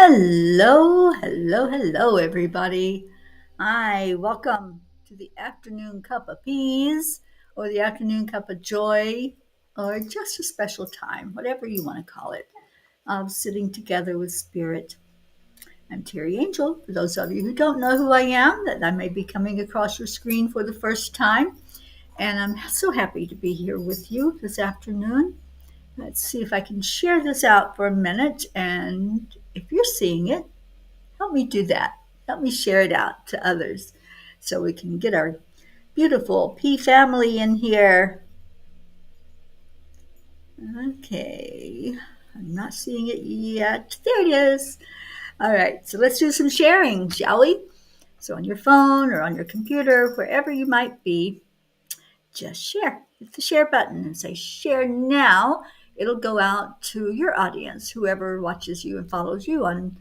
Hello, everybody. Hi, welcome to the afternoon cup of peas, or the afternoon cup of joy, or just a special time, whatever you want to call it, of sitting together with spirit. I'm Teri Angel. For those of you who don't know who I am, that I may be coming across your screen for the first time, and I'm so happy to be here with you this afternoon. Let's see if I can share this out for a minute, and if you're seeing it, help me do that. Help me share it out to others so we can get our beautiful P family in here. Okay, I'm not seeing it yet. There it is. All right, so let's do some sharing, shall we? So on your phone or on your computer, wherever you might be, just share. Hit the share button and say share now. It'll go out to your audience, whoever watches you and follows you on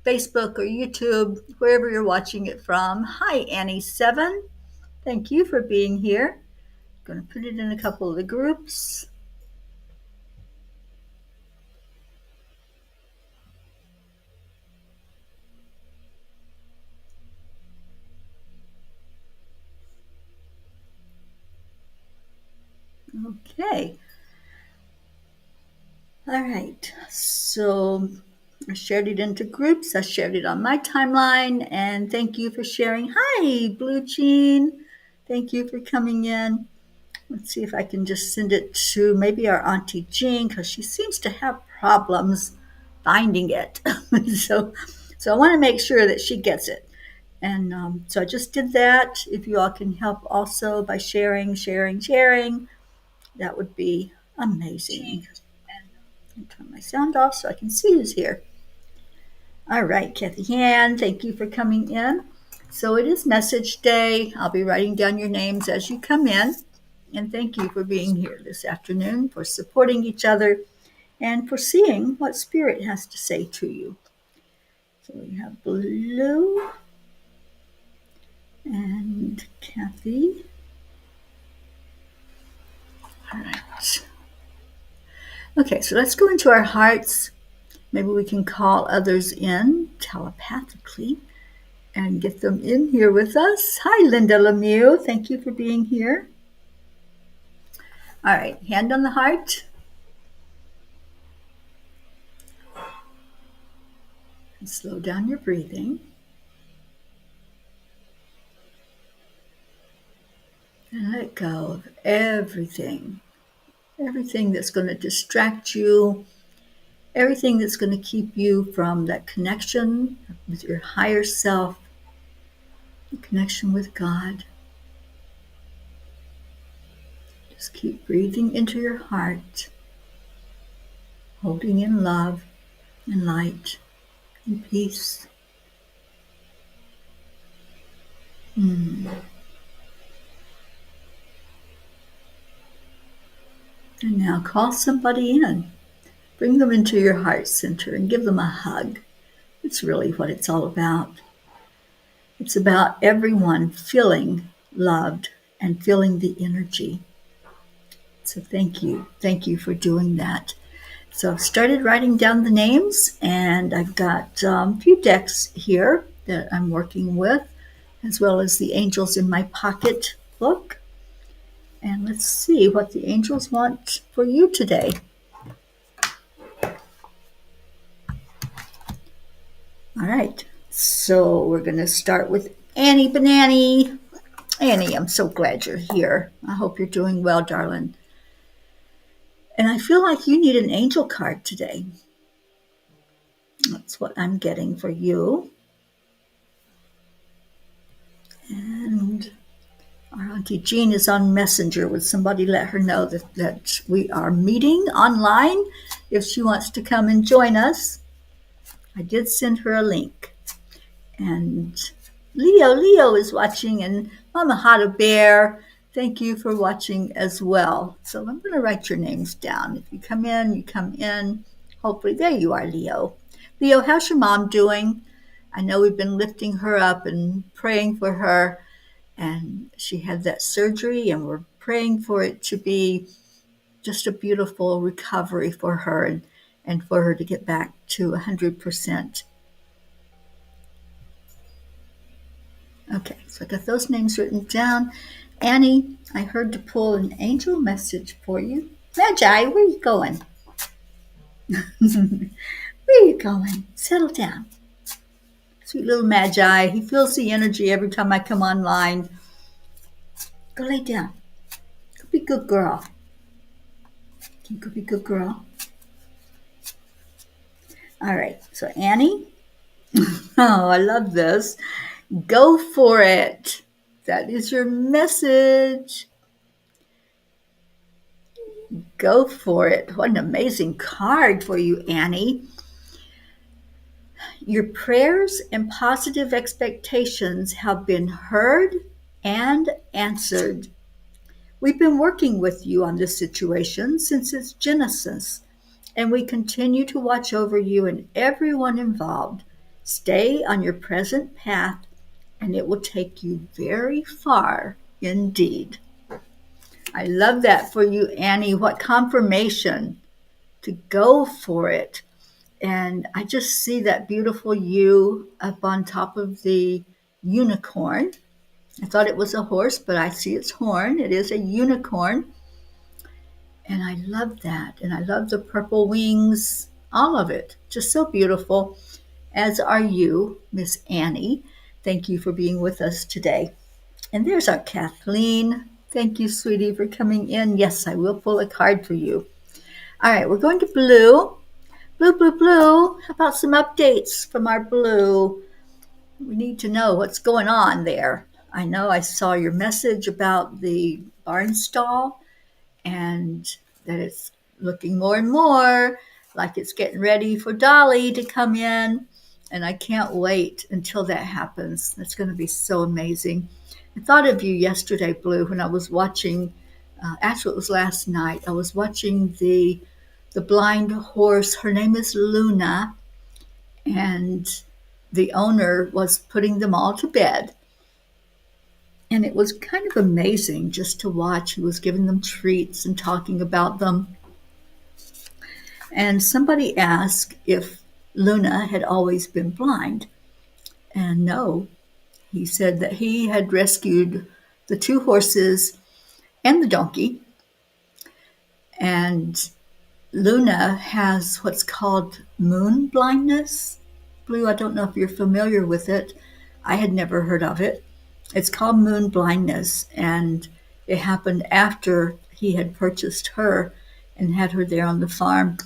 Facebook or YouTube, wherever you're watching it from. Hi, Annie7. Thank you for being here. I'm going to put it in a couple of the groups. Okay. All right. So I shared it into groups. I shared it on my timeline. And thank you for sharing. Hi, Blue Jean. Thank you for coming in. Let's see if I can just send it to maybe our Auntie Jean, because she seems to have problems finding it. so, so I want to make sure that she gets it. And so I just did that. If you all can help also by sharing, that would be amazing. I'll turn my sound off so I can see who's here. All right, Kathy Ann, thank you for coming in. So it is message day. I'll be writing down your names as you come in. And thank you for being here this afternoon, for supporting each other, and for seeing what Spirit has to say to you. So we have Blue and Kathy. All right. Okay, so let's go into our hearts. Maybe we can call others in telepathically and get them in here with us. Hi, Linda Lemieux. Thank you for being here. All right, hand on the heart. And slow down your breathing. And let go of everything that's going to distract you, everything that's going to keep you from that connection with your higher self, the connection with God. Just keep breathing into your heart, holding in love and light and peace. And now call somebody in. Bring them into your heart center and give them a hug. It's really what it's all about. It's about everyone feeling loved and feeling the energy. So thank you. Thank you for doing that. So I've started writing down the names, and I've got a few decks here that I'm working with, as well as the angels in my pocket book. And let's see what the angels want for you today. All right. So we're going to start with Annie Banani. Annie, I'm so glad you're here. I hope you're doing well, darling. And I feel like you need an angel card today. That's what I'm getting for you. And our Auntie Jean is on Messenger. Would somebody let her know that we are meeting online if she wants to come and join us? I did send her a link. And Leo is watching, and Mama Hada Bear, thank you for watching as well. So I'm going to write your names down. If you come in, you come in. Hopefully, there you are, Leo. Leo, how's your mom doing? I know we've been lifting her up and praying for her, and she had that surgery, and we're praying for it to be just a beautiful recovery for her, and for her to get back to 100% Okay, so I got those names written down. Annie, I heard to pull an angel message for you. Magi, where are you going? Where are you going? Settle down. Sweet little Magi. He feels the energy every time I come online. Go lay down. Go be a good girl. Can you go be a good girl? All right, so Annie. Oh, I love this. Go for it. That is your message. Go for it. What an amazing card for you, Annie. Your prayers and positive expectations have been heard and answered. We've been working with you on this situation since its genesis, and we continue to watch over you and everyone involved. Stay on your present path, and it will take you very far indeed. I love that for you, Annie. What confirmation to go for it. And I just see that beautiful you up on top of the unicorn. I thought it was a horse, but I see its horn. It is a unicorn. And I love that. And I love the purple wings, all of it. Just so beautiful, as are you, Miss Annie. Thank you for being with us today. And there's our Kathleen. Thank you, sweetie, for coming in. Yes, I will pull a card for you. All right, we're going to Blue. Blue, Blue, Blue. How about some updates from our Blue? We need to know what's going on there. I know I saw your message about the barn stall and that it's looking more and more like it's getting ready for Dolly to come in. And I can't wait until that happens. That's going to be so amazing. I thought of you yesterday, Blue, when I was watching, actually, it was last night. I was watching the blind horse. Her name is Luna, and the owner was putting them all to bed. And it was kind of amazing just to watch. He was giving them treats and talking about them. And somebody asked if Luna had always been blind. And no, he said that he had rescued the two horses and the donkey. And Luna has what's called moon blindness. Blue, I don't know if you're familiar with it. I had never heard of it. It's called moon blindness, and it happened after he had purchased her and had her there on the farm.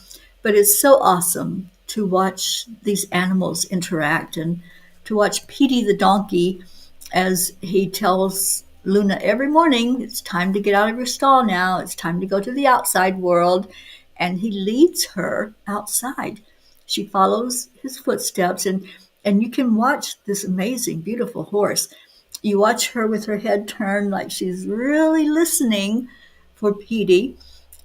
But it's so awesome to watch these animals interact and to watch Petey the donkey as he tells Luna every morning, it's time to get out of your stall now. It's time to go to the outside world. And he leads her outside. She follows his footsteps, and you can watch this amazing, beautiful horse. You watch her with her head turned like she's really listening for Petey.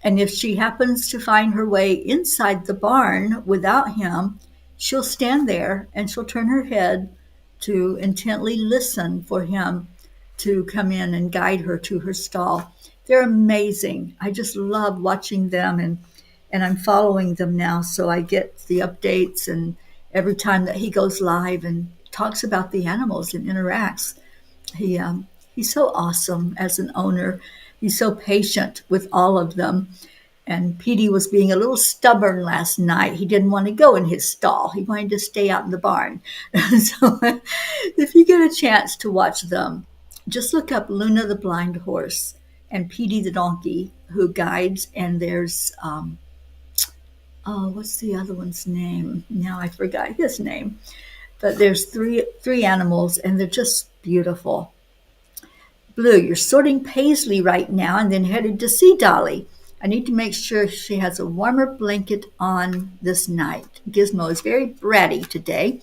And if she happens to find her way inside the barn without him, she'll stand there and she'll turn her head to intently listen for him to come in and guide her to her stall. They're amazing. I just love watching them, and I'm following them now, so I get the updates and every time that he goes live and talks about the animals and interacts. He he's so awesome as an owner. He's so patient with all of them. And Petey was being a little stubborn last night. He didn't want to go in his stall. He wanted to stay out in the barn. So if you get a chance to watch them, just look up Luna the blind horse and Petey the donkey who guides. And there's, what's the other one's name? Now I forgot his name. But there's three animals, and they're just beautiful. Blue, you're sorting Paisley right now and then headed to see Dolly. I need to make sure she has a warmer blanket on this night. Gizmo is very bratty today.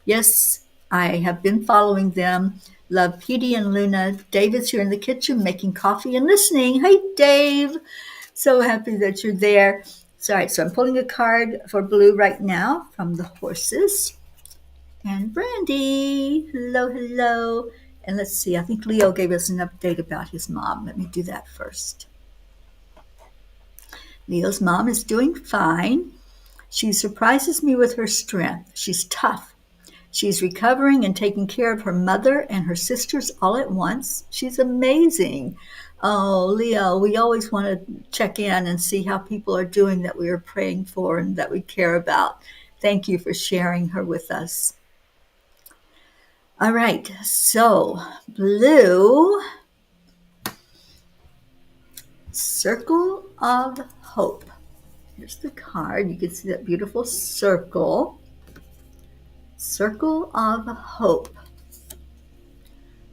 Yes, I have been following them. Love Petey and Luna. David's here in the kitchen making coffee and listening. Hey, Dave. So happy that you're there. So, all right, so I'm pulling a card for Blue right now from the horses. And Brandy, hello, hello. And let's see, I think Leo gave us an update about his mom. Let me do that first. Leo's mom is doing fine. She surprises me with her strength. She's tough She's recovering and taking care of her mother and her sisters all at once. She's amazing. Oh, Leo, we always want to check in and see how people are doing that we are praying for and that we care about. Thank you for sharing her with us. All right, so blue, circle of hope. Here's the card. You can see that beautiful circle. Circle of hope.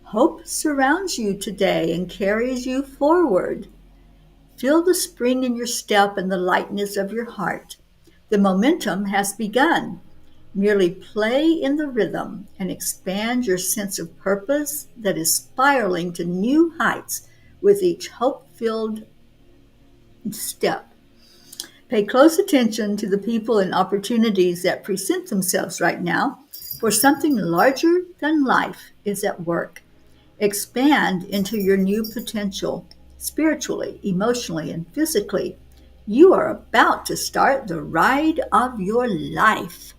Hope surrounds you today and carries you forward. Feel the spring in your step and the lightness of your heart. The momentum has begun. Merely play in the rhythm and expand your sense of purpose that is spiraling to new heights with each hope-filled step. Pay close attention to the people and opportunities that present themselves right now, for something larger than life is at work. Expand into your new potential, spiritually, emotionally, and physically. You are about to start the ride of your life.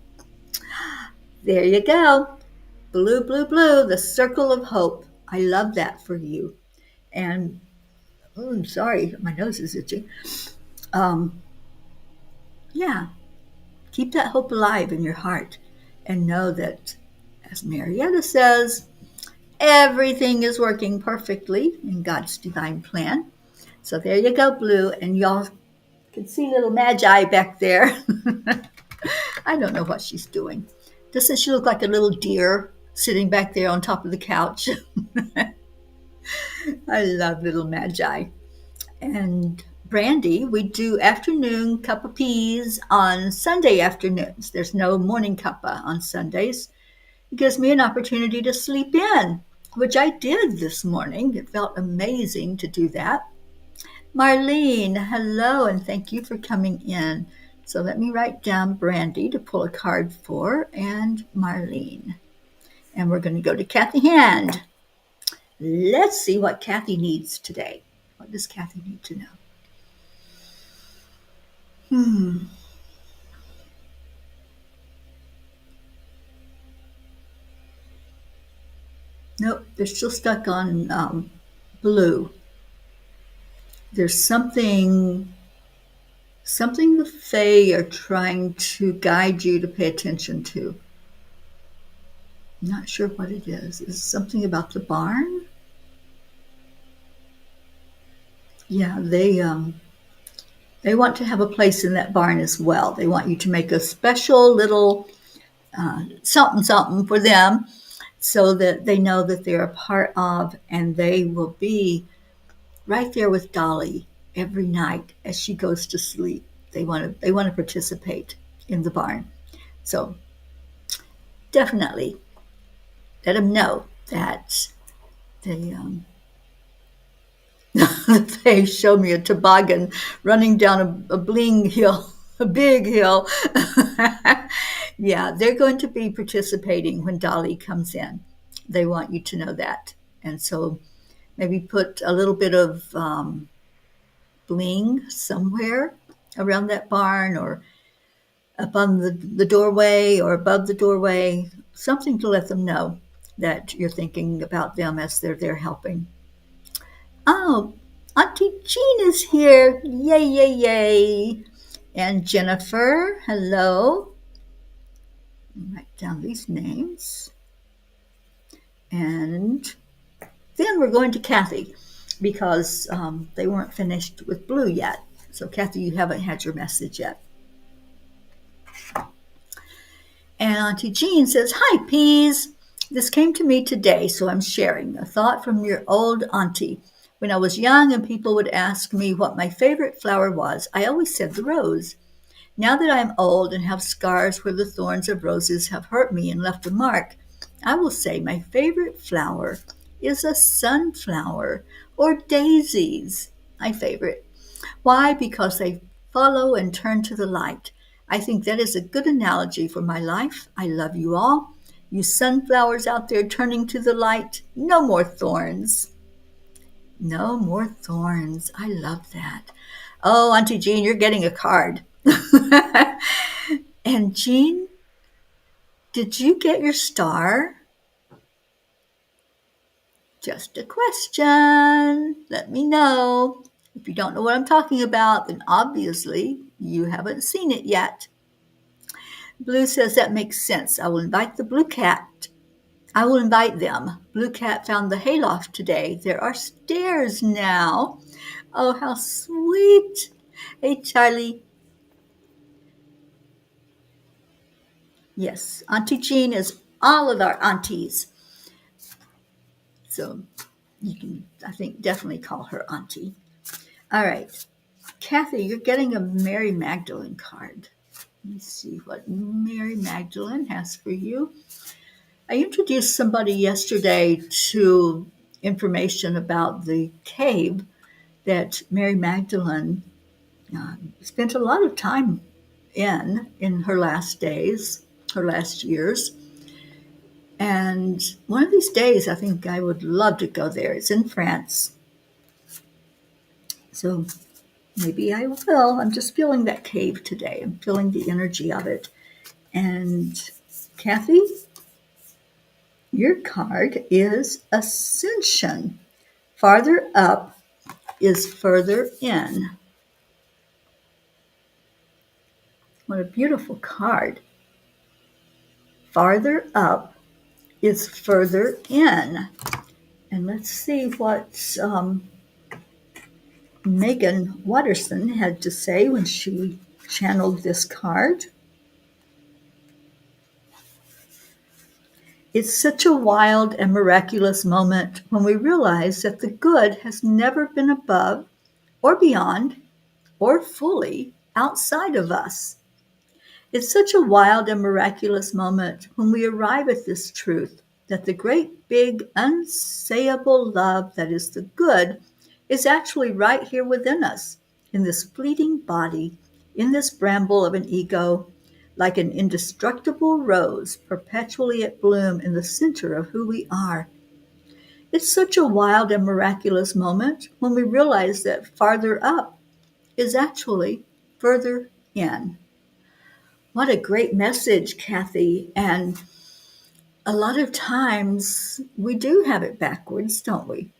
There you go. Blue, blue, blue, the circle of hope. I love that for you. And, I'm sorry, my nose is itchy. Um, yeah, keep that hope alive in your heart and know that, as Marietta says, everything is working perfectly in God's divine plan. So there you go, Blue. And y'all can see little Magi back there. I don't know what she's doing. Doesn't she look like a little deer sitting back there on top of the couch? I love little Magi. And Brandy, we do afternoon cup of peas on Sunday afternoons. There's no morning cuppa on Sundays. It gives me an opportunity to sleep in, which I did this morning. It felt amazing to do that. Marlene, hello, and thank you for coming in. So let me write down Brandy to pull a card for, and Marlene. And we're going to go to Kathy Hand. Let's see what Kathy needs today. What does Kathy need to know? Nope, they're still stuck on blue. There's something the Fae are trying to guide you to pay attention to. I'm not sure what it is. Is it something about the barn? Yeah, they want to have a place in that barn as well. They want you to make a special little something for them so that they know that they're a part of, and they will be right there with Dolly every night as she goes to sleep. They want to participate in the barn. So definitely let them know that they showed me a toboggan running down a bling hill, a big hill. Yeah, they're going to be participating when Dolly comes in. They want you to know that. And so maybe put a little bit of bling somewhere around that barn or up on the doorway or above the doorway, something to let them know that you're thinking about them as they're there helping. Oh, Auntie Jean is here. Yay, yay, yay. And Jennifer, hello. Write down these names. And then we're going to Kathy because they weren't finished with blue yet. So Kathy, you haven't had your message yet. And Auntie Jean says, hi, Peas. This came to me today, so I'm sharing a thought from your old auntie. When I was young and people would ask me what my favorite flower was, I always said the rose. Now that I am old and have scars where the thorns of roses have hurt me and left a mark, I will say my favorite flower is a sunflower or daisies, my favorite. Why? Because they follow and turn to the light. I think that is a good analogy for my life. I love you all. You sunflowers out there turning to the light, no more thorns. No more thorns. I love that. Oh, Auntie Jean, you're getting a card. And Jean, Did you get your star? Just a question. Let me know. If you don't know what I'm talking about, then obviously you haven't seen it yet. Blue says that makes sense. I will invite the blue cat. I will invite them. Blue cat found the hayloft today. There are stairs now. Oh, how sweet. Hey, Charlie. Yes, Auntie Jean is all of our aunties. So you can, I think, definitely call her auntie. All right. Kathy, you're getting a Mary Magdalene card. Let me see what Mary Magdalene has for you. I introduced somebody yesterday to information about the cave that Mary Magdalene spent a lot of time in her last days, her last years. And one of these days, I think I would love to go there. It's in France. So maybe I will. I'm just feeling that cave today. I'm feeling the energy of it. And Kathy, your card is Ascension. Farther up is further in. What a beautiful card. Farther up is further in. And let's see what Megan Watterson had to say when she channeled this card. It's such a wild and miraculous moment when we realize that the good has never been above or beyond or fully outside of us. It's such a wild and miraculous moment when we arrive at this truth that the great big unsayable love that is the good is actually right here within us, in this fleeting body, in this bramble of an ego, like an indestructible rose perpetually at bloom in the center of who we are. It's such a wild and miraculous moment when we realize that farther up is actually further in. What a great message, Kathy. And a lot of times we do have it backwards, don't we?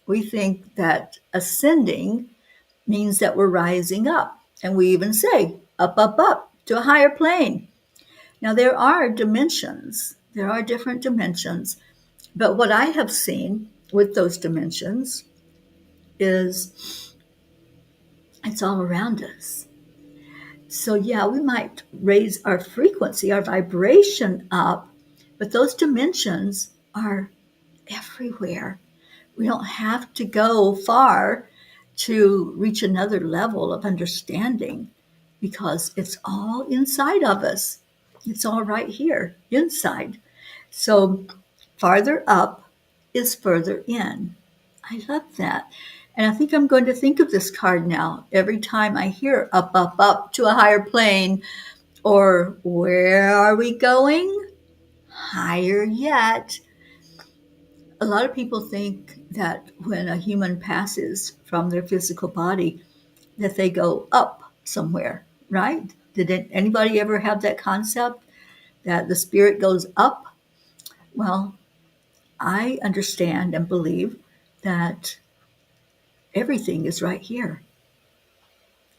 We think that ascending means that we're rising up. And we even say up, up, up to a higher plane. Now, there are dimensions, there are different dimensions. But what I have seen with those dimensions is it's all around us. So, yeah, we might raise our frequency, our vibration up, but those dimensions are everywhere. We don't have to go far to reach another level of understanding because it's all inside of us. It's all right here inside. So, farther up is further in. I love that. And I think I'm going to think of this card now every time I hear up, up, up to a higher plane, or where are we going? Higher yet. A lot of people think that when a human passes from their physical body, that they go up somewhere, right? Did anybody ever have that concept that the spirit goes up? Well, I understand and believe that everything is right here.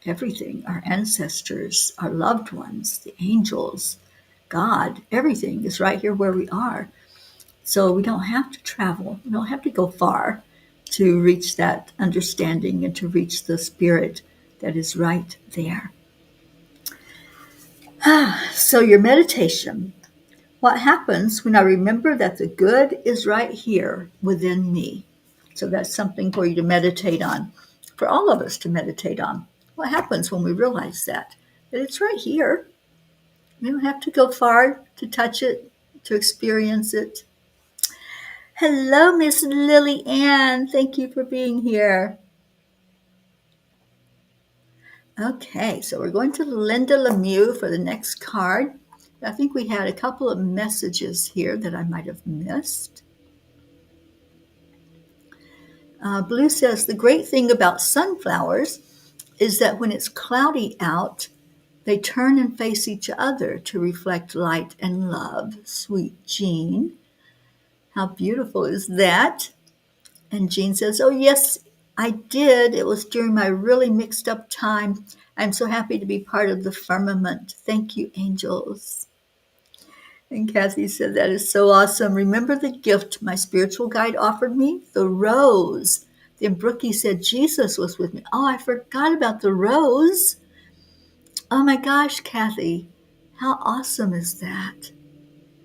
Everything, our ancestors, our loved ones, the angels, God, everything is right here where we are. So we don't have to travel. We don't have to go far to reach that understanding and to reach the spirit that is right there. So your meditation. What happens when I remember that the good is right here within me? So that's something for you to meditate on, for all of us to meditate on. What happens when we realize that it's right here? We don't have to go far to touch it, to experience it. Hello, Miss Lily Ann. Thank you for being here. Okay, so we're going to Linda Lemieux for the next card. I think we had a couple of messages here that I might have missed. Blue says, the great thing about sunflowers is that when it's cloudy out, They turn and face each other to reflect light and love. Sweet Jean. How beautiful is that? And Jean says, oh, yes, I did. It was during my really mixed up time. I'm so happy to be part of the firmament. Thank you, angels. And Kathy said, that is so awesome. Remember the gift my spiritual guide offered me? The rose. Then Brookie said, Jesus was with me. Oh, I forgot about the rose. Oh my gosh, Kathy. How awesome is that?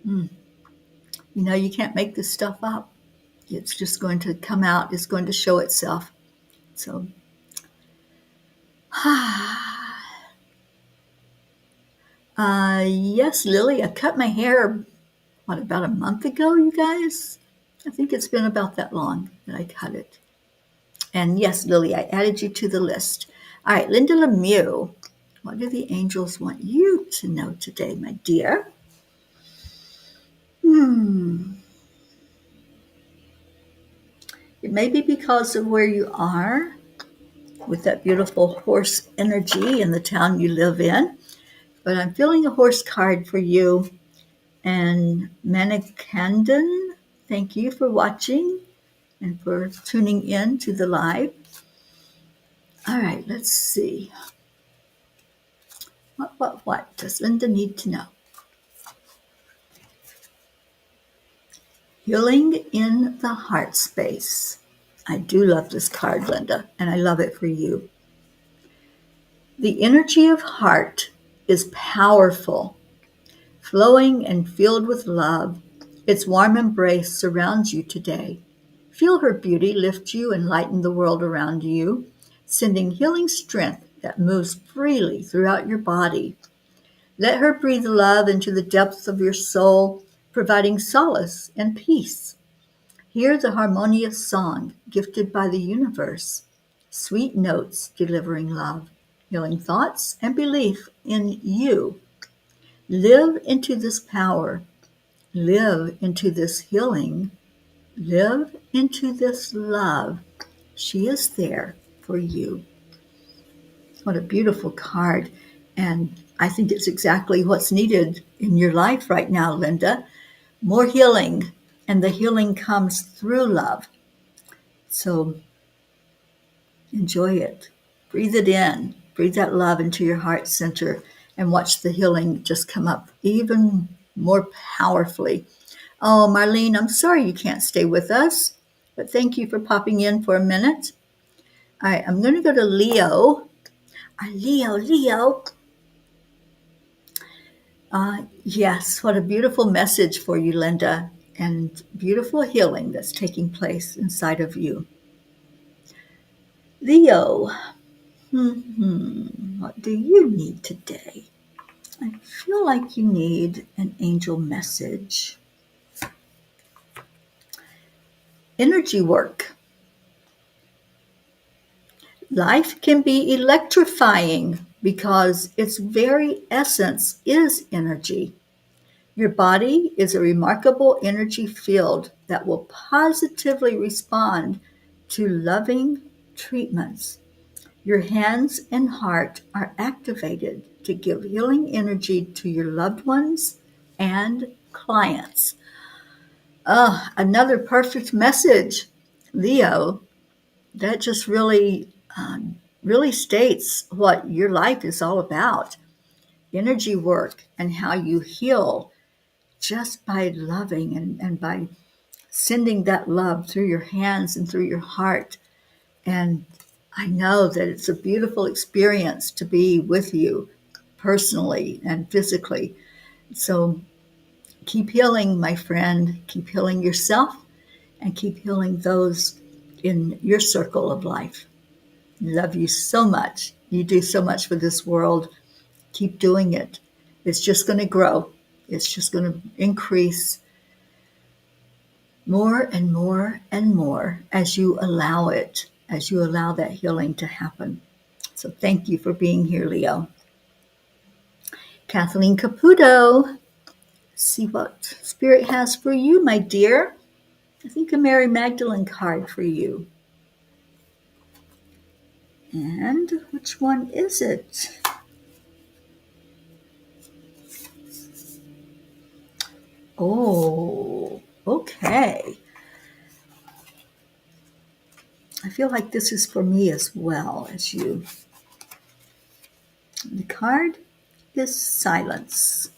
Mm. You know, you can't make this stuff up. It's just going to come out. It's going to show itself. So, yes, Lily, I cut my hair, about a month ago, you guys? I think it's been about that long that I cut it. And yes, Lily, I added you to the list. All right, Linda Lemieux, what do the angels want you to know today, my dear? It may be because of where you are with that beautiful horse energy in the town you live in, but I'm feeling a horse card for you. And Manikandan, thank you for watching and for tuning in to the live. All right, let's see. What does Linda need to know? Healing in the heart space. I do love this card, Linda, and I love it for you. The energy of heart is powerful, flowing and filled with love. Its warm embrace surrounds you today. Feel her beauty lift you and lighten the world around you, sending healing strength that moves freely throughout your body. Let her breathe love into the depths of your soul, providing solace and peace. Hear the harmonious song gifted by the universe, sweet notes delivering love, healing thoughts and belief in you. Live into this power. Live into this healing. Live into this love. She is there for you. What a beautiful card. And I think it's exactly what's needed in your life right now, Linda. More healing. And the healing comes through love. So enjoy it. Breathe it in. Breathe that love into your heart center and watch the healing just come up even more powerfully. Oh, Marlene, I'm sorry you can't stay with us, but thank you for popping in for a minute. All right, I'm going to go to Leo. Leo. Yes, what a beautiful message for you, Linda, and beautiful healing that's taking place inside of you. Leo, what do you need today? I feel like you need an angel message. Energy work. Life can be electrifying because its very essence is energy. Your body is a remarkable energy field that will positively respond to loving treatments. Your hands and heart are activated to give healing energy to your loved ones and clients. Another perfect message, Leo. That just really states what your life is all about. Energy work and how you heal just by loving and by sending that love through your hands and through your heart. And I know that it's a beautiful experience to be with you personally and physically. So keep healing, my friend. Keep healing yourself and keep healing those in your circle of life. Love you so much. You do so much for this world. Keep doing it. It's just going to grow. It's just going to increase more and more and more as you allow it, as you allow that healing to happen. So thank you for being here, Leo. Kathleen Caputo, see what Spirit has for you, my dear. I think a Mary Magdalene card for you. And which one is it? Oh, okay. I feel like this is for me as well as you. The card is silence.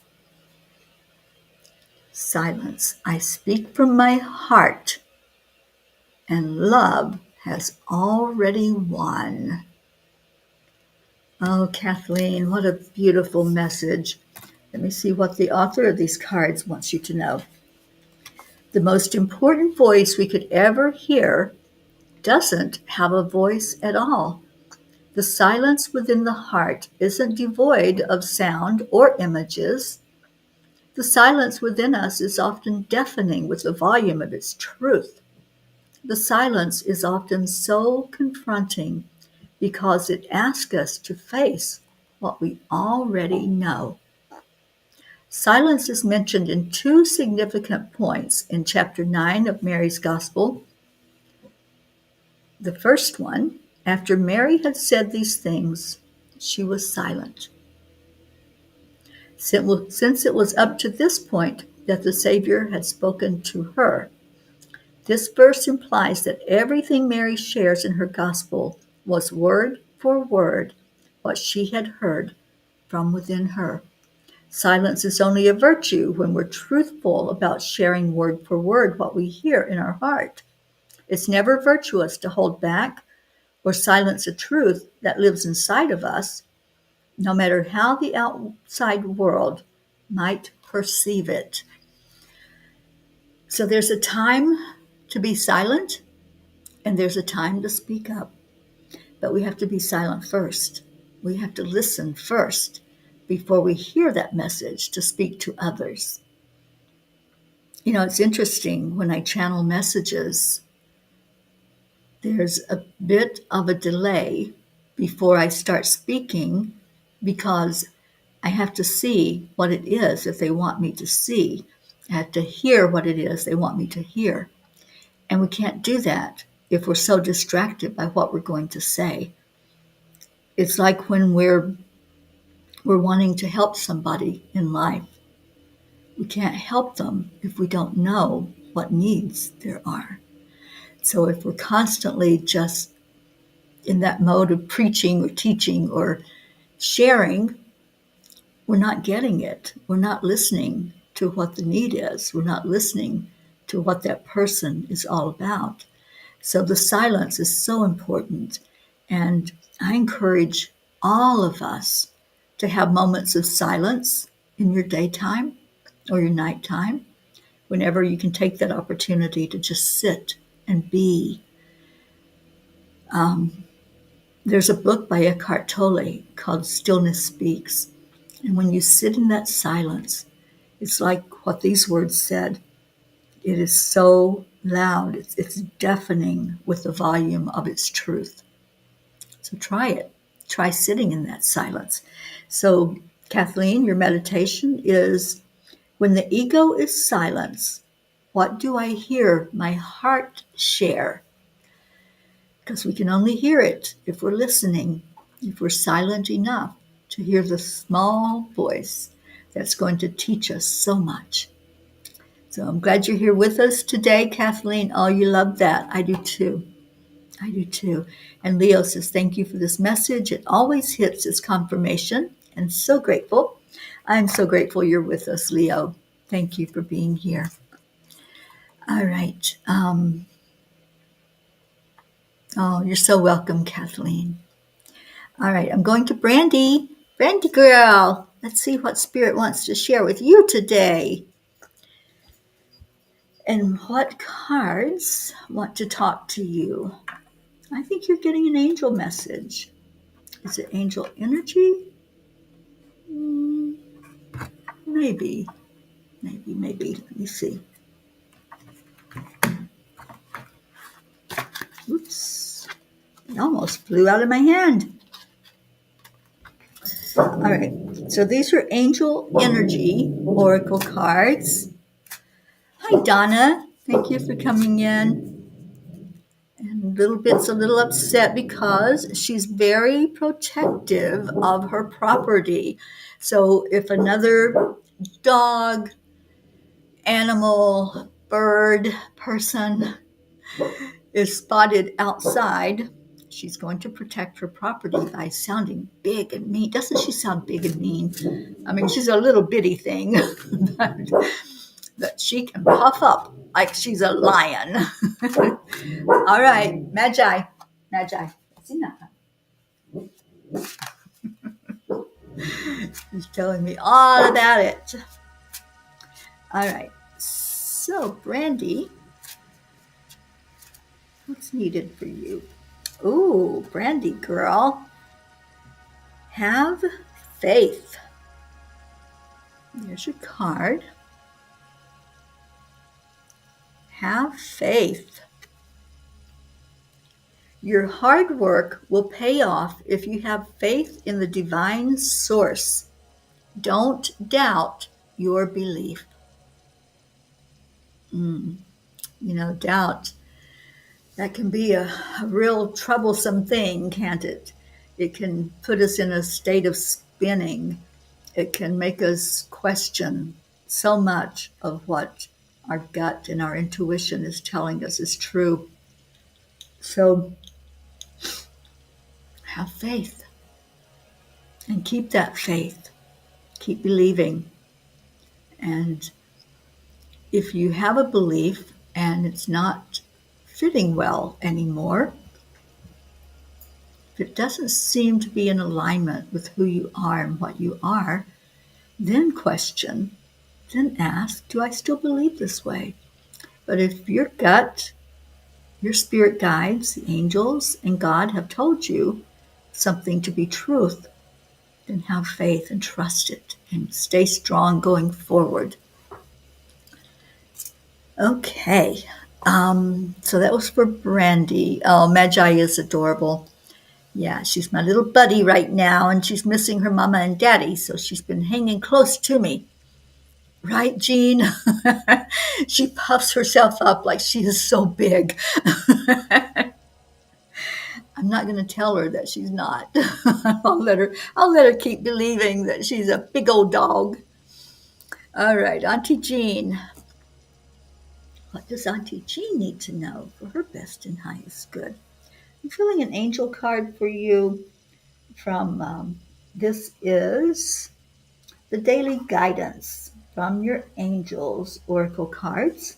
Silence. I speak from my heart, and love has already won. Oh, Kathleen, what a beautiful message. Let me see what the author of these cards wants you to know. The most important voice we could ever hear doesn't have a voice at all. The silence within the heart isn't devoid of sound or images. The silence within us is often deafening with the volume of its truth. The silence is often so confronting because it asks us to face what we already know. Silence is mentioned in two significant points in chapter 9 of Mary's Gospel. The first one, after Mary had said these things, she was silent. Since it was up to this point that the Savior had spoken to her, this verse implies that everything Mary shares in her gospel was word for word what she had heard from within her. Silence is only a virtue when we're truthful about sharing word for word what we hear in our heart. It's never virtuous to hold back or silence a truth that lives inside of us, no matter how the outside world might perceive it. So there's a time to be silent and there's a time to speak up. But we have to be silent first. We have to listen first before we hear that message to speak to others. You know, it's interesting when I channel messages, there's a bit of a delay before I start speaking because I have to see what it is if they want me to see. I have to hear what it is they want me to hear. And we can't do that if we're so distracted by what we're going to say. It's like when we're wanting to help somebody in life. We can't help them if we don't know what needs there are. So if we're constantly just in that mode of preaching or teaching or sharing, we're not getting it. We're not listening to what the need is. We're not listening to what that person is all about. So the silence is so important. And I encourage all of us to have moments of silence in your daytime or your nighttime, whenever you can take that opportunity to just sit and be. There's a book by Eckhart Tolle called Stillness Speaks. And when you sit in that silence, it's like what these words said. It is so loud. It's deafening with the volume of its truth. So try it. Try sitting in that silence. So, Kathleen, your meditation is when the ego is silence, what do I hear my heart share? Because we can only hear it if we're listening, if we're silent enough to hear the small voice that's going to teach us so much. So I'm glad you're here with us today, Kathleen. Oh, you love that. I do too. I do too. And Leo says, thank you for this message. It always hits its confirmation. And so grateful. I'm so grateful you're with us, Leo. Thank you for being here. All right. Oh, you're so welcome, Kathleen. All right. I'm going to Brandy. Brandy girl. Let's see what Spirit wants to share with you today. And what cards want to talk to you? I think you're getting an angel message. Is it angel energy? Maybe. Let me see. Oops. It almost flew out of my hand. All right. So these are angel energy oracle cards. Hi, Donna. Thank you for coming in. And little bit's a little upset because she's very protective of her property. So if another dog animal, bird, person is spotted outside, she's going to protect her property by sounding big and mean. Doesn't she sound big and mean? I mean, she's a little bitty thing, but she can puff up like she's a lion. All right, Magi. Magi. He's telling me all about it. All right. So, Brandy, what's needed for you? Ooh, Brandy girl. Have faith. There's your card. Have faith. Your hard work will pay off if you have faith in the divine source. Don't doubt your belief. Doubt. That can be a real troublesome thing, can't it? It can put us in a state of spinning. It can make us question so much of what our gut and our intuition is telling us is true. So have faith and keep that faith. Keep believing. And if you have a belief and it's not fitting well anymore, if it doesn't seem to be in alignment with who you are and what you are, then question, then ask, do I still believe this way? But if your gut, your spirit guides, the angels, and God have told you something to be truth, then have faith and trust it and stay strong going forward. Okay. So that was for Brandy. Oh, Magi is adorable. Yeah, she's my little buddy right now, and she's missing her mama and daddy, so she's been hanging close to me. Right, Jean? She puffs herself up like she is so big. I'm not going to tell her that she's not. I'll let her keep believing that she's a big old dog. All right, Auntie Jean. What does Auntie Jean need to know for her best and highest good? I'm feeling an angel card for you from, this is the daily guidance from your angels oracle cards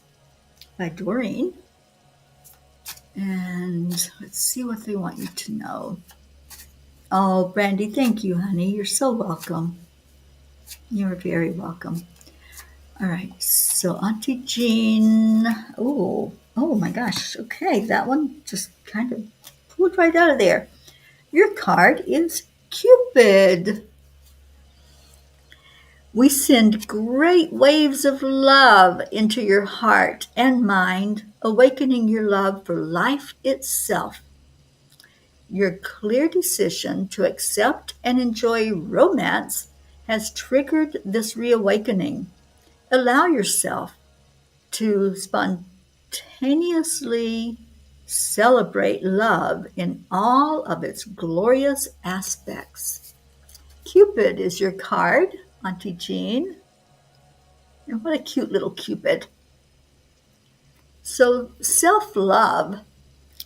by Doreen. And let's see what they want you to know. Oh, Brandy, thank you, honey. You're so welcome. You're very welcome. All right, so Auntie Jean. Oh my gosh. Okay, that one just kind of pulled right out of there. Your card is Cupid. We send great waves of love into your heart and mind, awakening your love for life itself. Your clear decision to accept and enjoy romance has triggered this reawakening. Allow yourself to spontaneously celebrate love in all of its glorious aspects. Cupid is your card, Auntie Jean. And what a cute little Cupid. So self-love,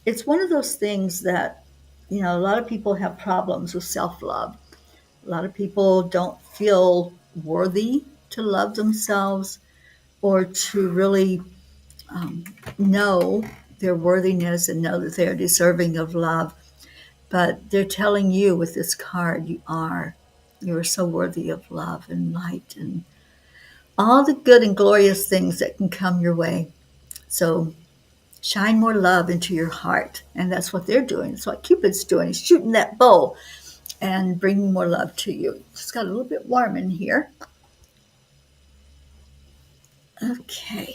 it's one of those things that, a lot of people have problems with self-love. A lot of people don't feel worthy to love themselves or to really know their worthiness and know that they're deserving of love. But they're telling you with this card, you are so worthy of love and light and all the good and glorious things that can come your way. So shine more love into your heart. And that's what they're doing. That's what Cupid's doing. He's shooting that bow and bringing more love to you. It just got a little bit warm in here. Okay.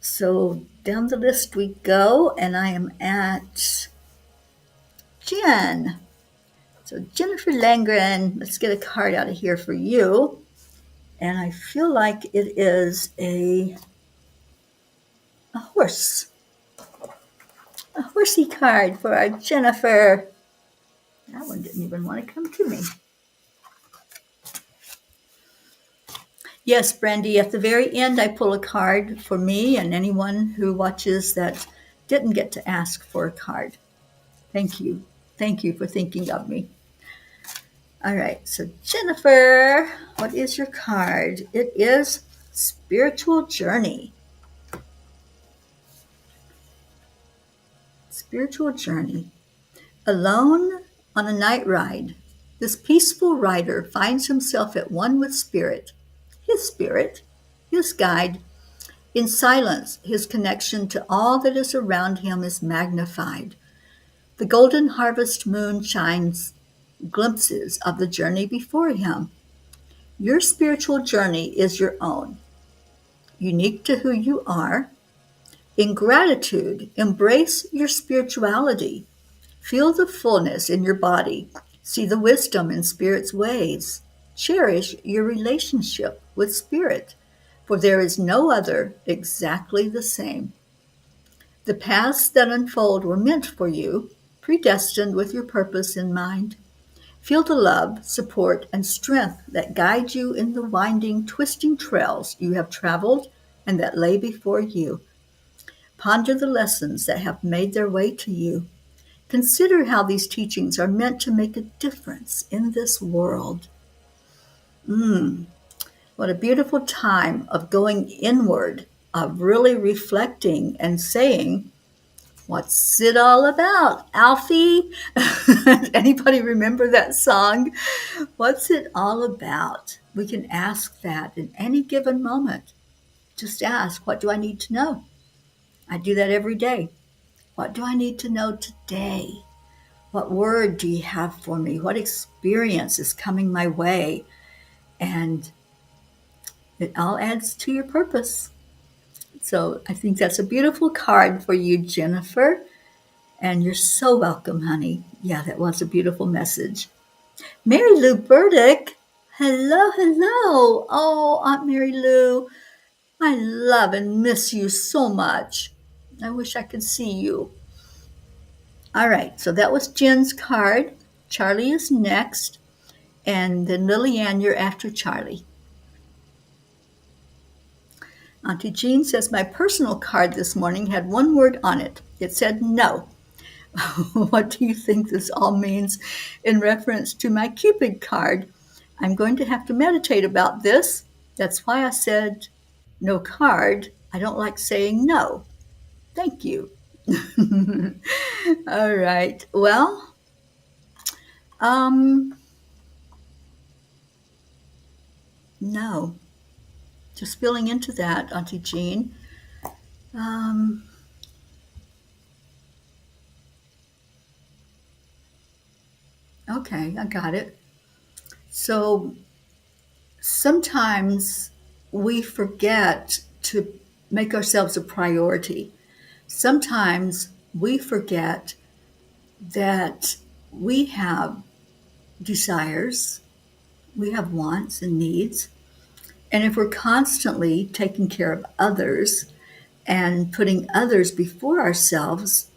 So down the list we go, and I am at Jen. So Jennifer Langren, let's get a card out of here for you. And I feel like it is a horse. A horsey card for our Jennifer. That one didn't even want to come to me. Yes, Brandy, at the very end, I pull a card for me and anyone who watches that didn't get to ask for a card. Thank you. Thank you for thinking of me. All right, so Jennifer, what is your card? It is Spiritual Journey. Spiritual Journey. Alone on a night ride, this peaceful rider finds himself at one with spirit, his guide. In silence, his connection to all that is around him is magnified. The golden harvest moon shines glimpses of the journey before him. Your spiritual journey is your own, unique to who you are. In gratitude, embrace your spirituality. Feel the fullness in your body. See the wisdom in Spirit's ways. Cherish your relationship with Spirit, for there is no other exactly the same. The paths that unfold were meant for you, predestined with your purpose in mind. Feel the love, support, and strength that guide you in the winding, twisting trails you have traveled and that lay before you. Ponder the lessons that have made their way to you. Consider how these teachings are meant to make a difference in this world. What a beautiful time of going inward, of really reflecting and saying, what's it all about, Alfie? Anybody remember that song? What's it all about? We can ask that in any given moment. Just ask, what do I need to know? I do that every day. What do I need to know today? What word do you have for me? What experience is coming my way? And it all adds to your purpose. So I think that's a beautiful card for you, Jennifer. And you're so welcome, honey. Yeah, that was a beautiful message. Mary Lou Burdick. Hello, hello. Oh, Aunt Mary Lou, I love and miss you so much. I wish I could see you. All right, so that was Jen's card. Charlie is next. And then Lillian, you're after Charlie. Auntie Jean says, my personal card this morning had one word on it. It said no. What do you think this all means in reference to my Cupid card? I'm going to have to meditate about this. That's why I said no card. I don't like saying no. Thank you. All right. Well, no. Just feeling into that, Auntie Jean. Okay, I got it. So sometimes we forget to make ourselves a priority. Sometimes we forget that we have desires, we have wants and needs. And if we're constantly taking care of others and putting others before ourselves,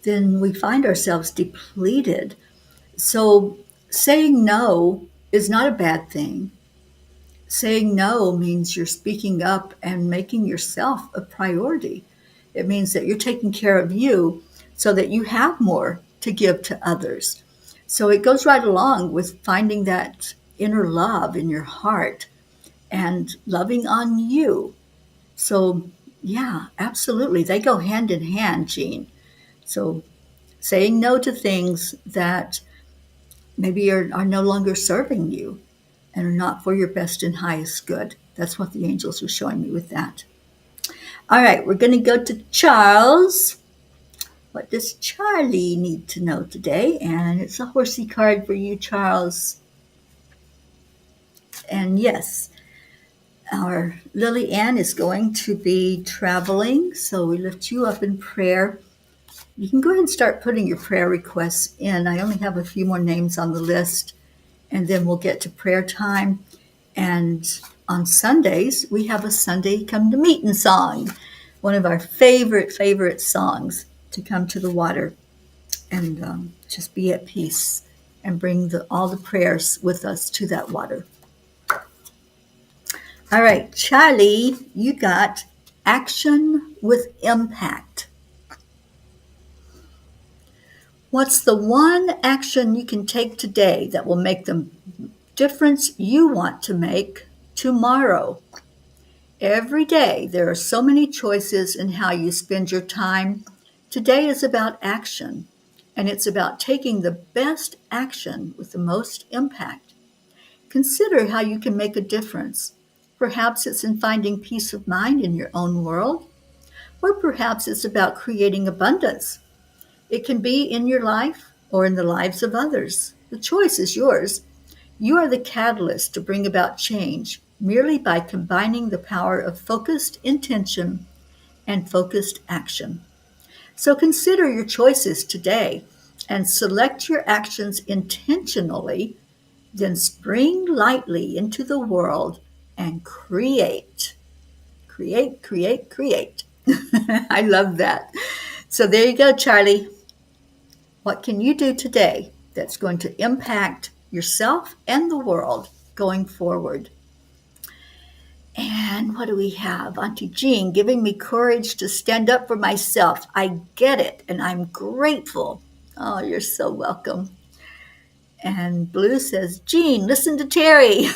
then we find ourselves depleted. So saying no is not a bad thing. Saying no means you're speaking up and making yourself a priority. It means that you're taking care of you so that you have more to give to others. So it goes right along with finding that inner love in your heart and loving on you. So, yeah, absolutely. They go hand in hand, Jean. So, saying no to things that maybe are no longer serving you and are not for your best and highest good. That's what the angels are showing me with that. All right, we're going to go to Charles. What does Charlie need to know today? And it's a horsey card for you, Charles. And yes, our Lily Ann is going to be traveling, so we lift you up in prayer. You can go ahead and start putting your prayer requests in. I only have a few more names on the list, and then we'll get to prayer time. And on Sundays, we have a Sunday Come to Meeting song, one of our favorite songs to come to the water and just be at peace and bring all the prayers with us to that water. All right, Charlie, you got action with impact. What's the one action you can take today that will make the difference you want to make tomorrow? Every day, there are so many choices in how you spend your time. Today is about action, and it's about taking the best action with the most impact. Consider how you can make a difference. Perhaps it's in finding peace of mind in your own world, or perhaps it's about creating abundance. It can be in your life or in the lives of others. The choice is yours. You are the catalyst to bring about change merely by combining the power of focused intention and focused action. So consider your choices today and select your actions intentionally, then spring lightly into the world and create. Create, create, create. I love that. So there you go, Charlie. What can you do today that's going to impact yourself and the world going forward? And what do we have? Auntie Jean giving me courage to stand up for myself. I get it, and I'm grateful. Oh, you're so welcome. And Blue says, Jean, listen to Teri.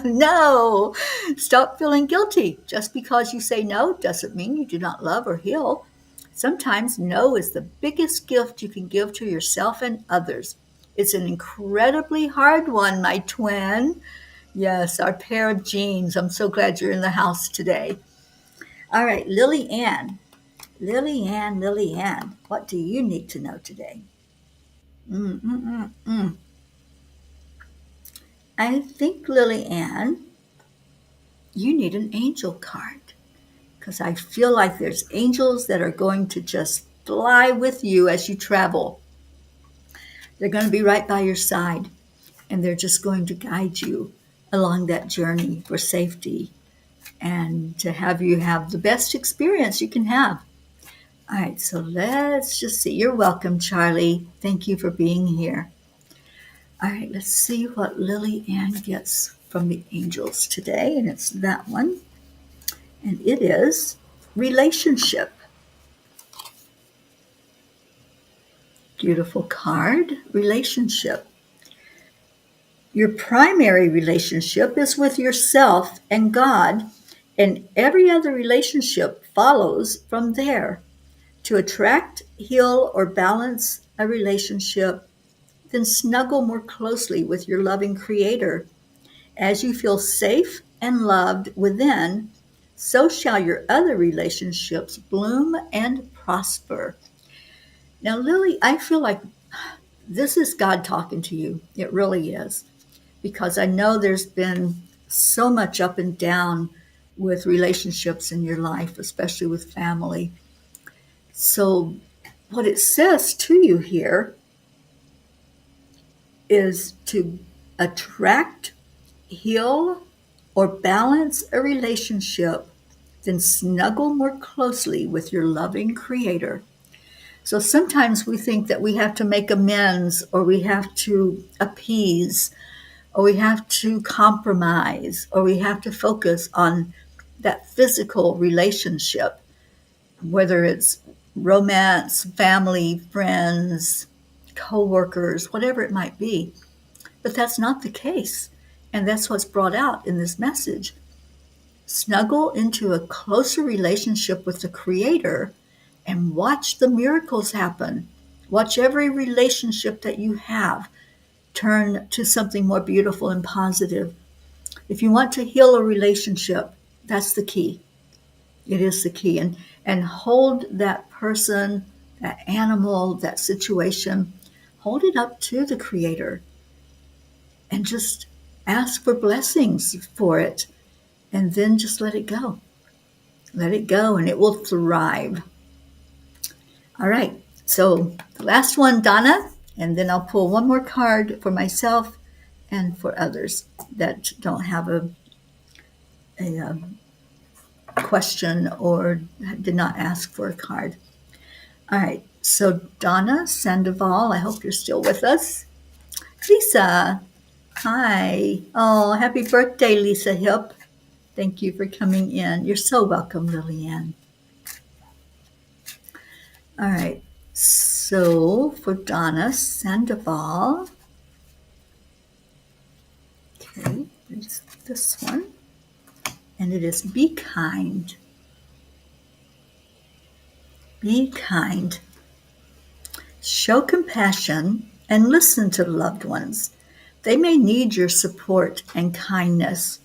No, stop feeling guilty. Just because you say no doesn't mean you do not love or heal. Sometimes no is the biggest gift you can give to yourself and others. It's an incredibly hard one, my twin. Yes, our pair of genes. I'm so glad you're in the house today. All right, Lily Ann. Lily Ann, Lily Ann, what do you need to know today? Mm-mm-mm-mm. I think, Lily Ann, you need an angel card because I feel like there's angels that are going to just fly with you as you travel. They're going to be right by your side, and they're just going to guide you along that journey for safety and to have you have the best experience you can have. All right, so let's just see. You're welcome, Charlie. Thank you for being here. All right, let's see what Lily Ann gets from the angels today, and it's that one. And it is relationship. Beautiful card, relationship. Your primary relationship is with yourself and God, and every other relationship follows from there. To attract, heal, or balance a relationship, then snuggle more closely with your loving Creator. As you feel safe and loved within, so shall your other relationships bloom and prosper. Now, Lily, I feel like this is God talking to you. It really is. Because I know there's been so much up and down with relationships in your life, especially with family. So, what it says to you here is to attract, heal, or balance a relationship, then snuggle more closely with your loving Creator. So sometimes we think that we have to make amends or we have to appease or we have to compromise or we have to focus on that physical relationship, whether it's romance, family, friends, co-workers, whatever it might be. But that's not the case. And that's what's brought out in this message. Snuggle into a closer relationship with the Creator and watch the miracles happen. Watch every relationship that you have turn to something more beautiful and positive. If you want to heal a relationship, that's the key. It is the key. And hold that person, that animal, that situation, hold it up to the Creator and just ask for blessings for it. And then just let it go. Let it go and it will thrive. All right. So the last one, Donna, and then I'll pull one more card for myself and for others that don't have a question or did not ask for a card. All right. So Donna Sandoval, I hope you're still with us. Lisa, hi. Oh, happy birthday, Lisa Hip. Thank you for coming in. You're so welcome, Lillian. All right. So for Donna Sandoval, okay, there's this one. And it is be kind. Be kind. Show compassion and listen to loved ones. They may need your support and kindness.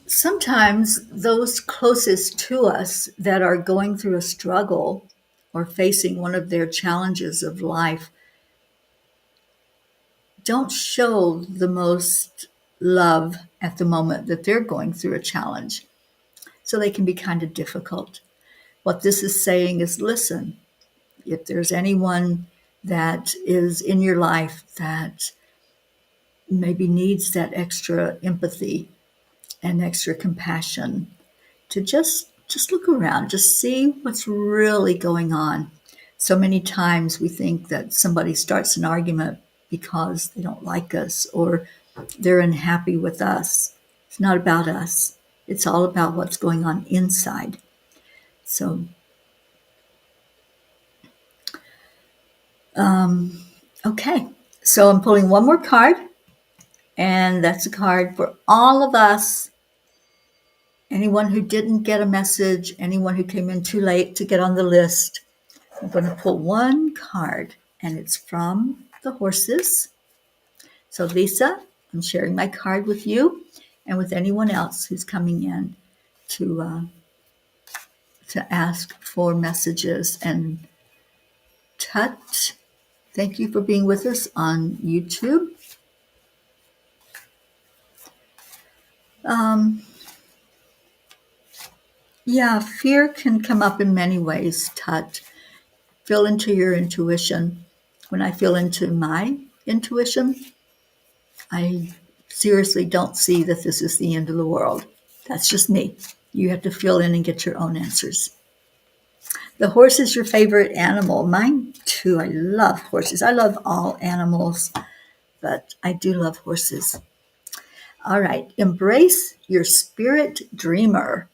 Sometimes those closest to us that are going through a struggle or facing one of their challenges of life don't show the most love at the moment that they're going through a challenge. So they can be kind of difficult. What this is saying is listen, if there's anyone that is in your life that maybe needs that extra empathy and extra compassion, to just look around, just see what's really going on. So many times we think that somebody starts an argument because they don't like us or they're unhappy with us. It's not about us. It's all about what's going on inside. So, okay. So I'm pulling one more card, and that's a card for all of us. Anyone who didn't get a message, anyone who came in too late to get on the list. I'm going to pull one card, and it's from the horses. So, Lisa, I'm sharing my card with you and with anyone else who's coming in to ask for messages. And Tut, thank you for being with us on YouTube. Yeah, fear can come up in many ways, Tut. Feel into your intuition. When I feel into my intuition, I seriously don't see that this is the end of the world. That's just me. You have to feel in and get your own answers. The horse is your favorite animal. Mine too. I love horses. I love all animals, but I do love horses. All right. Embrace your spirit dreamer.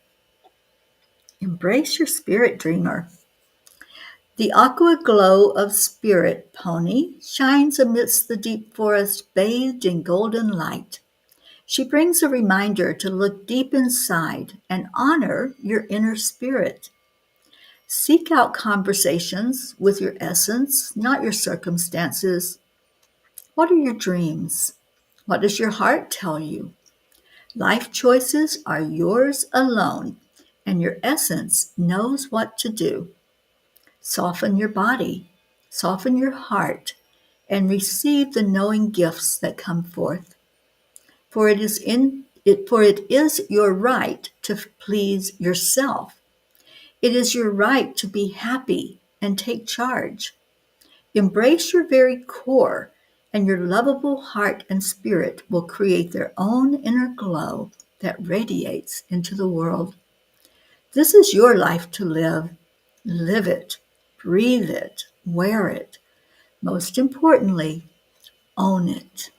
Embrace your spirit dreamer. The aqua glow of spirit pony shines amidst the deep forest bathed in golden light. She brings a reminder to look deep inside and honor your inner spirit. Seek out conversations with your essence, not your circumstances. What are your dreams? What does your heart tell you? Life choices are yours alone, and your essence knows what to do. Soften your body, soften your heart, and receive the knowing gifts that come forth. For it is your right to please yourself. It is your right to be happy and take charge. Embrace your very core, and your lovable heart and spirit will create their own inner glow that radiates into the world. This is your life to live. Live it, breathe it, wear it. Most importantly, own it.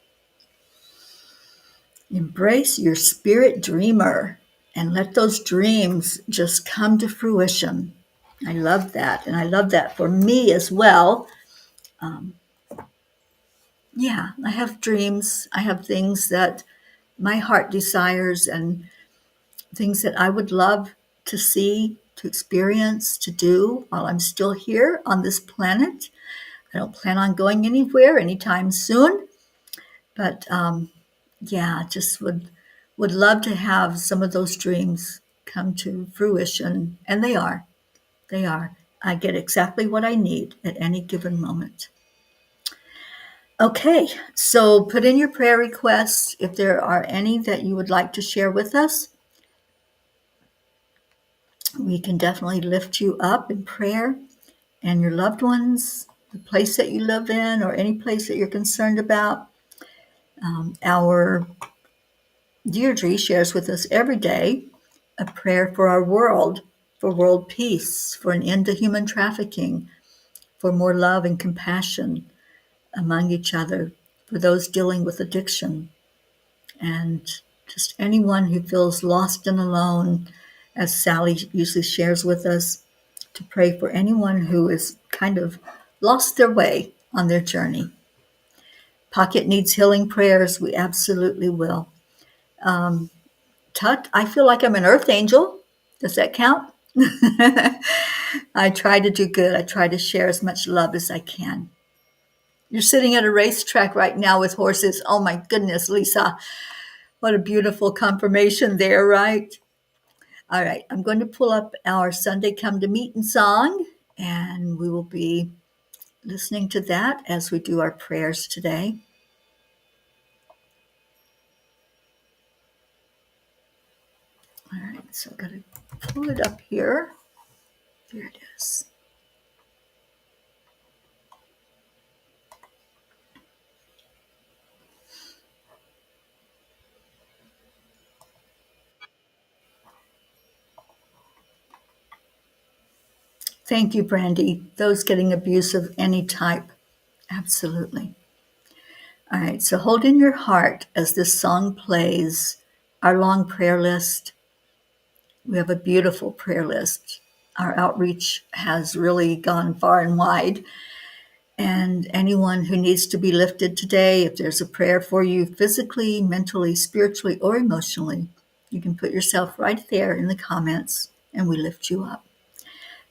Embrace your spirit dreamer and let those dreams just come to fruition. I love that. And I love that for me as well. Yeah, I have dreams. I have things that my heart desires and things that I would love to see, to experience, to do while I'm still here on this planet. I don't plan on going anywhere anytime soon, but yeah, just would love to have some of those dreams come to fruition, and they are. They are. I get exactly what I need at any given moment. Okay, so put in your prayer requests if there are any that you would like to share with us. We can definitely lift you up in prayer and your loved ones, the place that you live in, or any place that you're concerned about. Our Deirdre shares with us every day a prayer for our world, for world peace, for an end to human trafficking, for more love and compassion among each other, for those dealing with addiction, and Just anyone who feels lost and alone, as Sally usually shares with us, to pray for anyone who is kind of lost their way on their journey. Pocket needs healing prayers. We absolutely will. Tut, I feel like I'm an earth angel. Does that count? I try to do good. I try to share as much love as I can. You're sitting at a racetrack right now with horses. Oh my goodness, Lisa. What a beautiful confirmation there, right? All right, I'm going to pull up our Sunday Come to Meeting song, and we will be listening to that as we do our prayers today. All right, so I've got to pull it up here. Here it is. Thank you, Brandy. Those getting abuse of any type. Absolutely. All right, so hold in your heart as this song plays our long prayer list. We have a beautiful prayer list. Our outreach has really gone far and wide. And anyone who needs to be lifted today, if there's a prayer for you physically, mentally, spiritually, or emotionally, you can put yourself right there in the comments and we lift you up.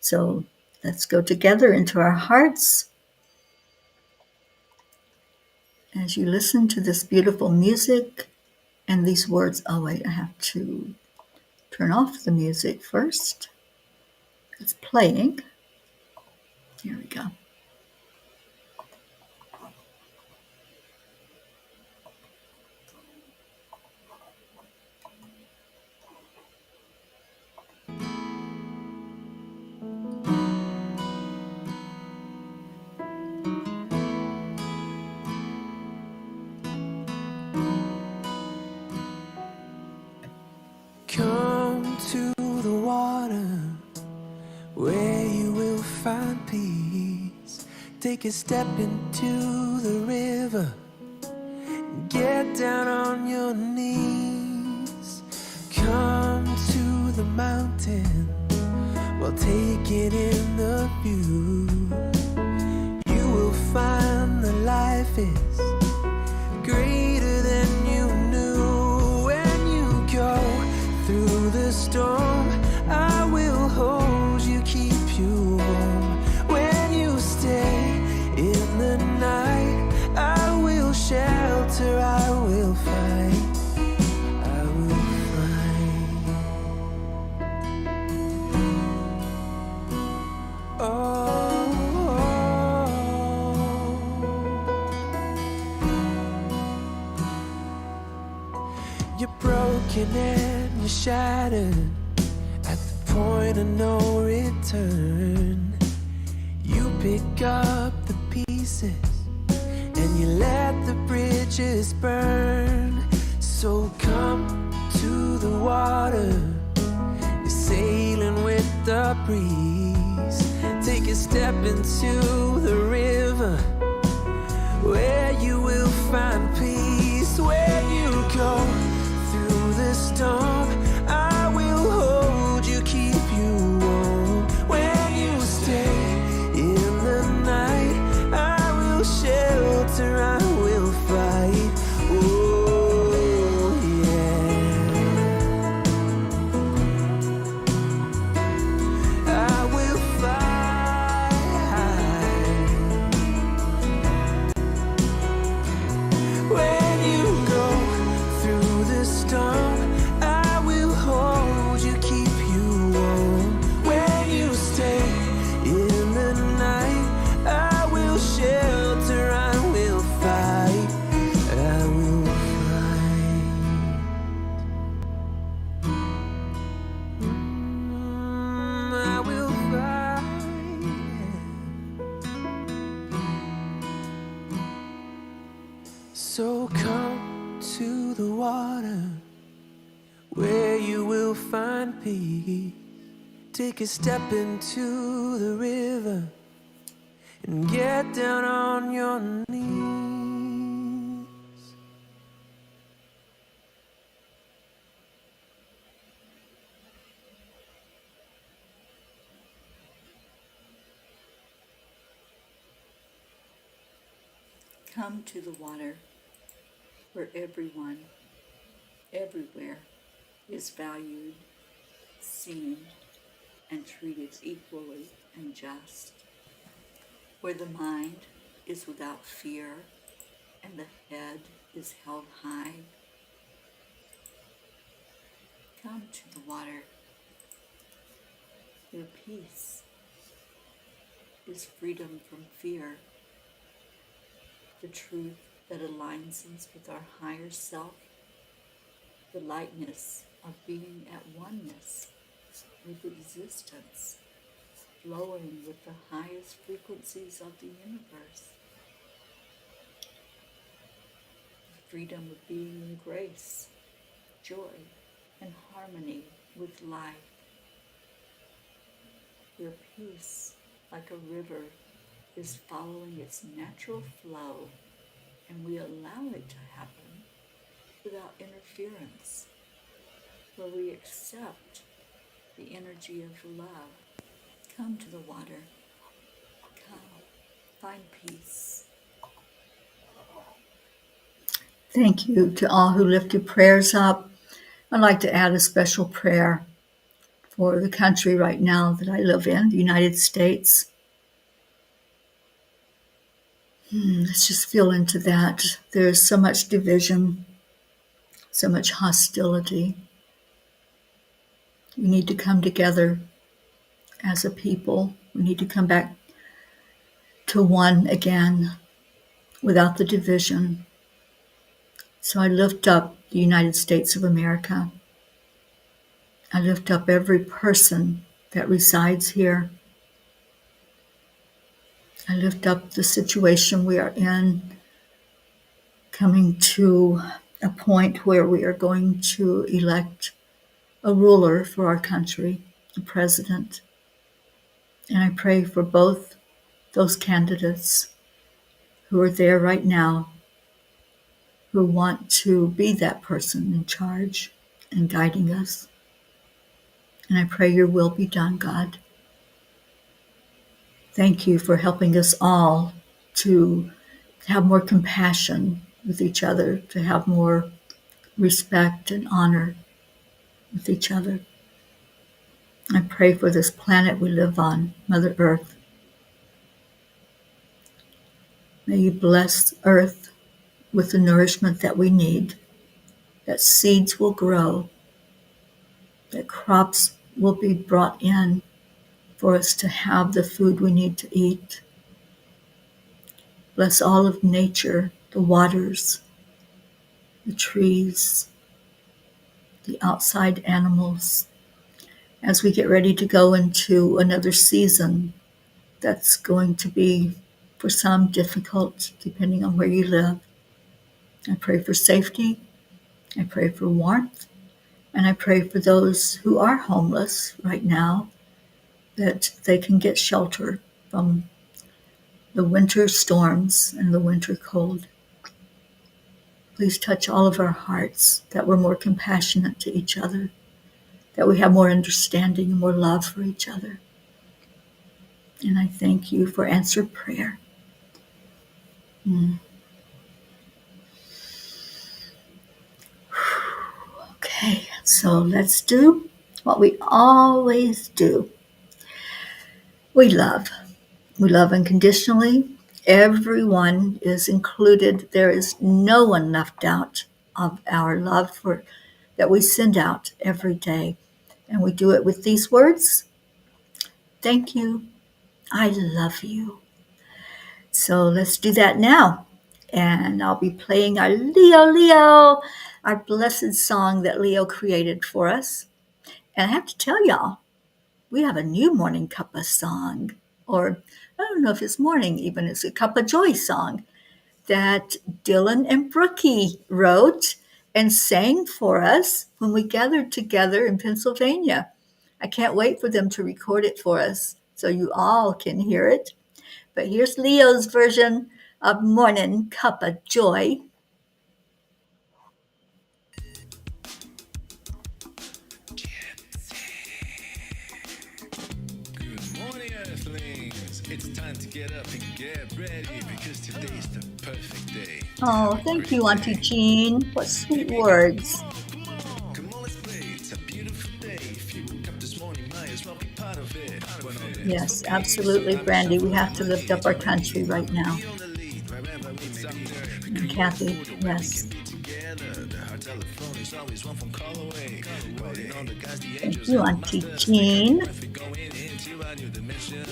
So let's go together into our hearts as you listen to this beautiful music and these words. Oh, wait, I have to turn off the music first. It's playing. Here we go. Come to the water where you will find peace. Take a step into the river. Get down on your knees. Come to the mountain while taking in the view. You will find that life is greater than you knew. When you go through the storm, I will hold you, keep you warm. When you stay in the night, I will shelter, I will fight, I will fight. Oh, you're broken and you're shattered at the point of no return. You pick up the pieces and you let the bridges burn. So come to the water, you're sailing with the breeze. Take a step into the river where you will find peace. When you go through the storm, I will hold you, keep you warm. When you stay in the night, I will shelter, I will fight. Oh yeah, I will fight. When you go through the storm, I will hold you, keep you warm. When you stay in the night, I will shelter, I will fight, I will fight. I will fight. So come to the water where you will find peace. Take a step into the river and get down on your knees. Come to the water where everyone, everywhere, is valued, seen, and treated equally and just, where the mind is without fear and the head is held high. Come to the water where peace is freedom from fear, the truth that aligns us with our higher self, the lightness of being at oneness with existence, flowing with the highest frequencies of the universe, the freedom of being in grace, joy, and harmony with life, where peace, like a river, is following its natural flow, and we allow it to happen without interference, where we accept the energy of love. Come to the water. Come. Find peace. Thank you to all who lifted prayers up. I'd like to add a special prayer for the country right now that I live in, the United States. Let's just feel into that. There's so much division, so much hostility. We need to come together as a people. We need to come back to one again without the division. So I lift up the United States of America. I lift up every person that resides here. I lift up the situation we are in, coming to a point where we are going to elect a ruler for our country, a president. And I pray for both those candidates who are there right now, who want to be that person in charge and guiding us. And I pray your will be done, God. Thank you for helping us all to have more compassion with each other, to have more respect and honor with each other. I pray for this planet we live on, Mother Earth. May you bless Earth with the nourishment that we need, that seeds will grow, that crops will be brought in for us to have the food we need to eat. Bless all of nature, the waters, the trees, the outside animals, as we get ready to go into another season that's going to be, for some, difficult, depending on where you live. I pray for safety. I pray for warmth. And I pray for those who are homeless right now, that they can get shelter from the winter storms and the winter cold. Please touch all of our hearts, that we're more compassionate to each other, that we have more understanding and more love for each other. And I thank you for answered prayer. Okay, so let's do what we always do. We love. We love unconditionally. Everyone is included. There is no one left out of our love for that we send out every day. And we do it with these words. Thank you. I love you. So let's do that now. And I'll be playing our Leo, our blessed song that Leo created for us. And I have to tell y'all, we have a new Morning Cuppa song, or I don't know if it's morning even, it's a Cuppa Joy song that Dylan and Brookie wrote and sang for us when we gathered together in Pennsylvania. I can't wait for them to record it for us so you all can hear it. But here's Leo's version of Morning Cuppa Joy. Good morning, Earth. earthlings. It's time to get up and get ready because today's the perfect day to have Oh, a thank great you, Auntie day. Jean. What Give sweet me a cup, words. come on, let's play. It's a beautiful day. If you woke up this morning, might as well be part of it. When all the ends Yes, forgive, so absolutely, let me Brandy. We shuffle have in to my lift up our keys. When we country need right to now. be on the lead, wherever we may be. We And create a Kathy, photo where we can yes. be together. The heart telephone is always one phone call away. Calling all the guys, the Thank angels, you, and the Auntie masters. Take a deep Jean. breath, we're going into a new dimension.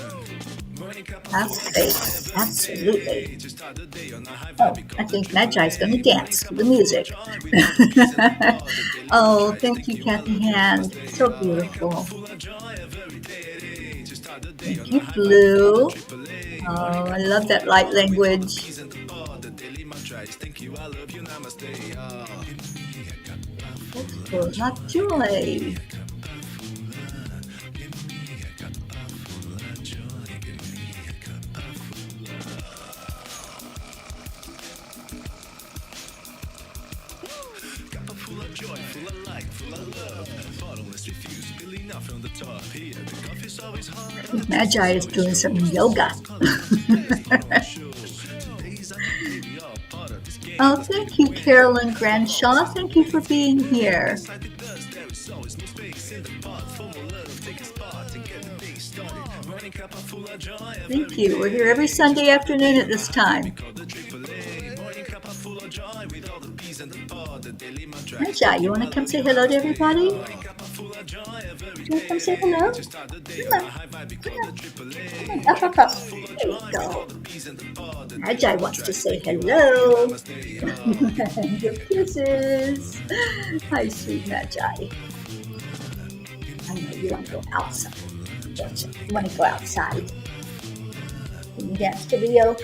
Morning cup of Have full of joy faith. every day. day. To start the day on a high vibe, Oh, we I call the think triple Magi is going to A. Morning dance to cup the of full of music. joy with all the peace and the power. The daily Oh, mantra is thank thank you, you, I Kathy love you, Hand. namaste. So Morning cup of beautiful. full of joy every day. To start the day Thank on a you, high vibe, we call the Blue. triple A. Morning Oh, I cup of love full that of light joy with all the language. peace and the power. The daily mantra is thank you, I love you, namaste. Give me a cup of full Full of joy. of Give me joy. a cup of full of, give me a cup of full of joy. Give me a cup of full Cup of full of joy, full of light, full of love. Bottomless refuse, spilling out from the top. Here, the coffee's always hot, I the think taste Magi is is always doing some yours. The yoga. sweetest colors, the best part of the show. Today's a new day, we all part of this game. Oh, Let's play thank to you, win. Carolyn Above all, this Granshaw. is the Thank you for winning being team. here. Inside the dust, there is always no space in the pot. Full of love, take a spot and get the day started. Morning cup of full of joy Thank every you. We're here every day. Just Sunday start the afternoon day at on a this high vibe, we time. call the triple A. Morning cup of full of joy with all the peas and the pod. The daily mantra is Magi, thank you you, want I to come love say you, hello to namaste. everybody? Morning cup of full of joy every Do you want to come say hello? day. Just start the day on Come a on. high vibe, we Come call on. the triple Come A. on. Up, Morning up, cup up. of full of There you joy with all go. the peas and the pod. The daily Magi wants mantra to is say thank you, I love you, hello. namaste. And give kisses. Hi, sweet Magi. I know you want to go outside, don't you? You want to go outside. Can you dance to Leo?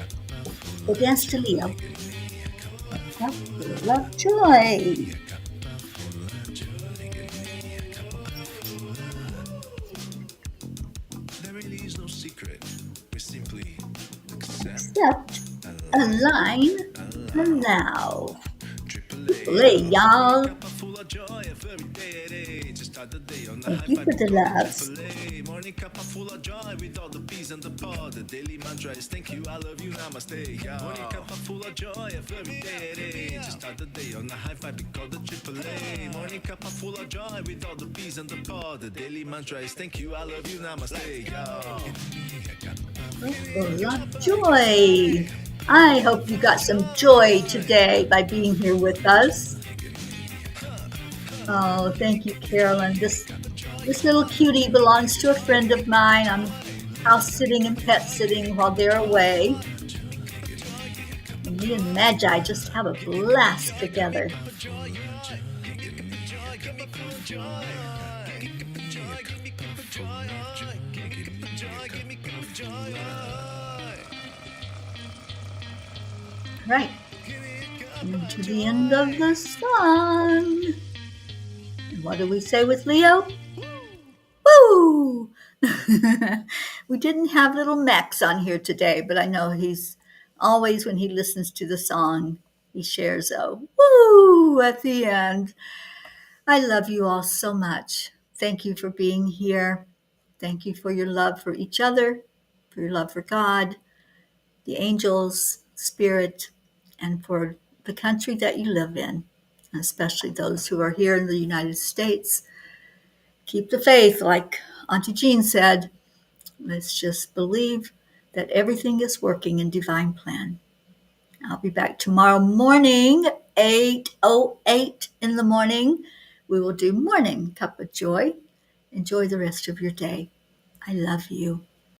Go dance to Leo. Cup full of joy. There really is no secret. We simply accept, Accept, align, align, allow. allow. Triple A, Play, morning y'all. cup of full of joy every day. To start the day on a Thank high you vibe, for we the call the loves. triple A. Morning cup of full of joy with all the peas and the pod. The daily mantra is thank you, I love you, namaste. Morning cup of full of joy every day. To start the day on a high vibe, we call the triple A. Morning cup of full of joy with all the peas and the pod. The daily mantra is thank you, I love you, namaste. Full of joy. I hope you got some joy today by being here with us. Oh, thank you, Carolyn. This little cutie belongs to a friend of mine. I'm house sitting and pet sitting while they're away. And me and Magi just have a blast together. Right. Coming to the end of the song. And what do we say with Leo? Woo! We didn't have little Max on here today, but I know he's always, when he listens to the song, he shares a woo at the end. I love you all so much. Thank you for being here. Thank you for your love for each other, for your love for God, the angels, spirit, and for the country that you live in, especially those who are here in the United States. Keep the faith, like Auntie Jean said. Let's just believe that everything is working in divine plan. I'll be back tomorrow morning, 8:08 in the morning. We will do Morning Cuppa Joy. Enjoy the rest of your day. I love you.